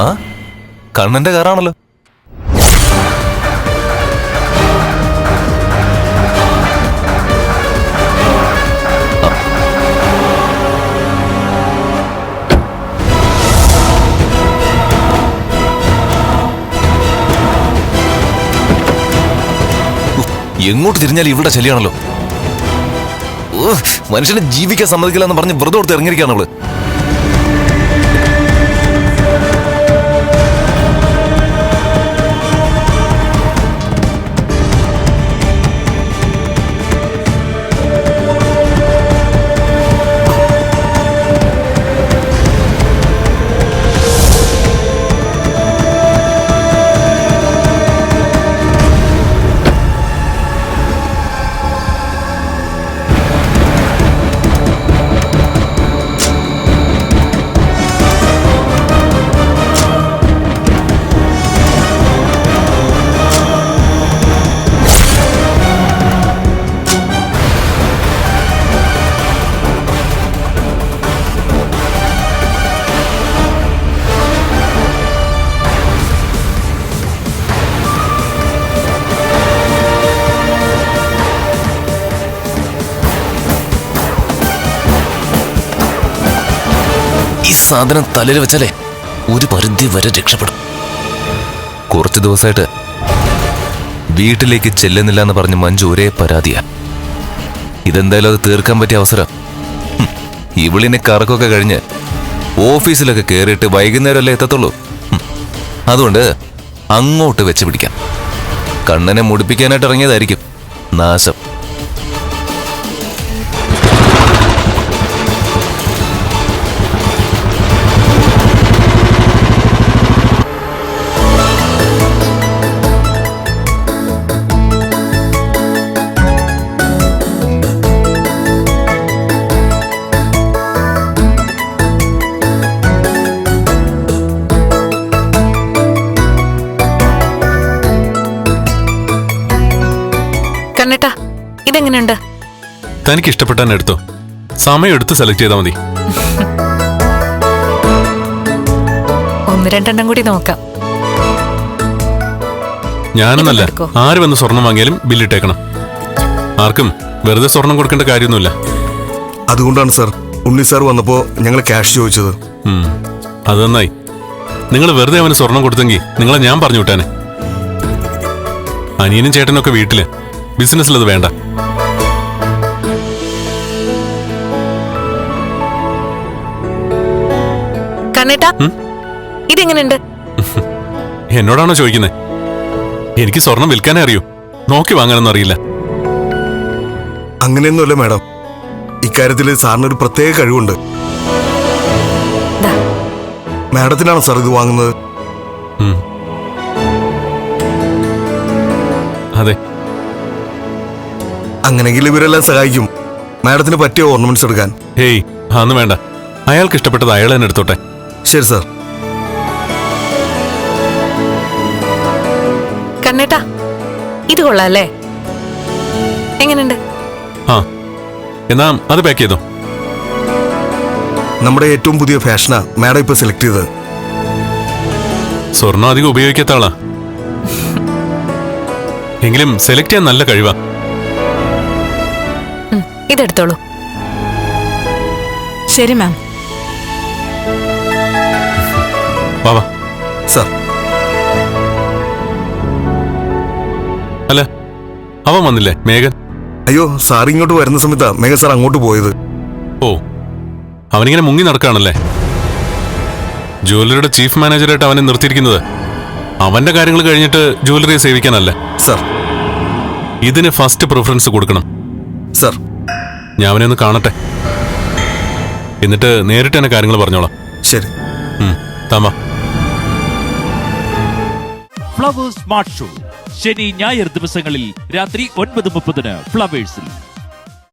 ആ കണ്ണന്റെ കാറാണല്ലോ. എങ്ങോട്ട് തിരിഞ്ഞാലും ഇവിടെ ശല്യാണല്ലോ. മനുഷ്യനെ ജീവിക്കാൻ സമ്മതിക്കില്ല എന്ന് പറഞ്ഞ് വ്രതം കൊടുത്ത് ഇറങ്ങിയിരിക്കുകയാണ് അവള്. ഈ സാധനം തലയിൽ വെച്ചാലേ ഒരു പരിധി വരെ രക്ഷപ്പെടും. കുറച്ചു ദിവസമായിട്ട് വീട്ടിലേക്ക് ചെല്ലുന്നില്ല എന്ന് പറഞ്ഞ് മഞ്ജു ഒരേ പരാതിയാ. ഇതെന്തായാലും അത് തീർക്കാൻ പറ്റിയ അവസരം. ഇവളിനെ കറക്കൊക്കെ കഴിഞ്ഞ് ഓഫീസിലൊക്കെ കയറിയിട്ട് വൈകുന്നേരമല്ലേ എത്തത്തുള്ളൂ. അതുകൊണ്ട് അങ്ങോട്ട് വെച്ച് പിടിക്കാം. കണ്ണനെ മുടിപ്പിക്കാനായിട്ട് ഇറങ്ങിയതായിരിക്കും നാശം. കണ്ണേട്ടാ, ഇതെങ്ങനെയുണ്ട്? തനിക്ക് ഇഷ്ടപ്പെട്ടാൻ എടുത്തോ. സമയം എടുത്ത് സെലക്ട് ചെയ്താൽ മതി. ഒന്ന് രണ്ടെണ്ണം കൂടി നോക്കാം. ഞാനെന്നല്ല, ആര് വന്ന് സ്വർണം വാങ്ങിയാലും ബില്ലിട്ടേക്കണം. ആർക്കും വെറുതെ സ്വർണം കൊടുക്കേണ്ട കാര്യമൊന്നുമില്ല. അതുകൊണ്ടാണ് സാർ ഉണ്ണി സാർ വന്നപ്പോ ഞങ്ങൾ ക്യാഷ് ചോദിച്ചത്. അത് നന്നായി. നിങ്ങൾ വെറുതെ അവന് സ്വർണം കൊടുത്തെങ്കിൽ നിങ്ങളെ ഞാൻ പറഞ്ഞു വിട്ടാനെ. അനിയനും ചേട്ടനൊക്കെ വീട്ടില്, ബിസിനസ്സിലത് വേണ്ട. കണ്ണേട്ടാ, ഇതെങ്ങനെയുണ്ട്? എന്നോടാണോ ചോദിക്കുന്നത്? എനിക്ക് സ്വർണം വിൽക്കാനേ അറിയൂ, നോക്കി വാങ്ങാനൊന്നും അറിയില്ല. അങ്ങനെയൊന്നുമല്ല മാഡം, ഇക്കാര്യത്തിൽ സാറിനൊരു പ്രത്യേക കഴിവുണ്ട്. മാഡത്തിനാണോ സാർ ഇത് വാങ്ങുന്നത്? അതെ. അങ്ങനെങ്കിൽ ഇവരെല്ലാം സഹായിക്കും മാഡത്തിന് പറ്റിയ ഓർണമെന്റ്സ് എടുക്കാൻ. ഹേയ്, അതൊന്നും വേണ്ട. അയാൾക്ക് ഇഷ്ടപ്പെട്ടത് അയാൾ തന്നെ എടുത്തോട്ടെ. ശരി സാർ. കണ്ണേട്ടാ, ഇത് കൊള്ളാല്ലേ? എങ്ങനെയുണ്ട്? ആ, എന്നാ അത് പാക്ക് ചെയ്തോ. നമ്മുടെ ഏറ്റവും പുതിയ ഫാഷനാ മാഡം ഇപ്പൊ സെലക്ട് ചെയ്തത്. സ്വർണം അധികം ഉപയോഗിക്കാത്ത ആളാ, എങ്കിലും സെലക്ട് ചെയ്യാൻ നല്ല കഴിവാ. ഇതെടുത്തോളൂ. ശരി മാം. വാ. സാർ. അല്ല, അവൻ വന്നില്ലേ മേഘൻ? അയ്യോ, സാർ ഇങ്ങോട്ട് വരുന്ന സമയത്താ മേഘ സാർ അങ്ങോട്ട് പോയത്. ഓ, അവനിങ്ങനെ മുങ്ങി നടക്കുകയാണല്ലേ. ജ്വല്ലറിയുടെ ചീഫ് മാനേജറായിട്ട് അവനെ നിർത്തിയിരിക്കുന്നത് അവന്റെ കാര്യങ്ങൾ കഴിഞ്ഞിട്ട് ജ്വല്ലറിയെ സേവിക്കാനല്ല. സാർ, ഇതിന് ഫസ്റ്റ് പ്രിഫറൻസ് കൊടുക്കണം. സാർ, ഞാൻ അവനെ ഒന്ന് കാണട്ടെ, എന്നിട്ട് നേരിട്ട് തന്നെ കാര്യങ്ങൾ പറഞ്ഞോളാം. ശരി. താമ. ഫ്ലവേഴ്സ് സ്മാർട്ട് ഷോ ശനി ഞായർ ദിവസങ്ങളിൽ രാത്രി 9:30 ഫ്ലവേഴ്സിൽ.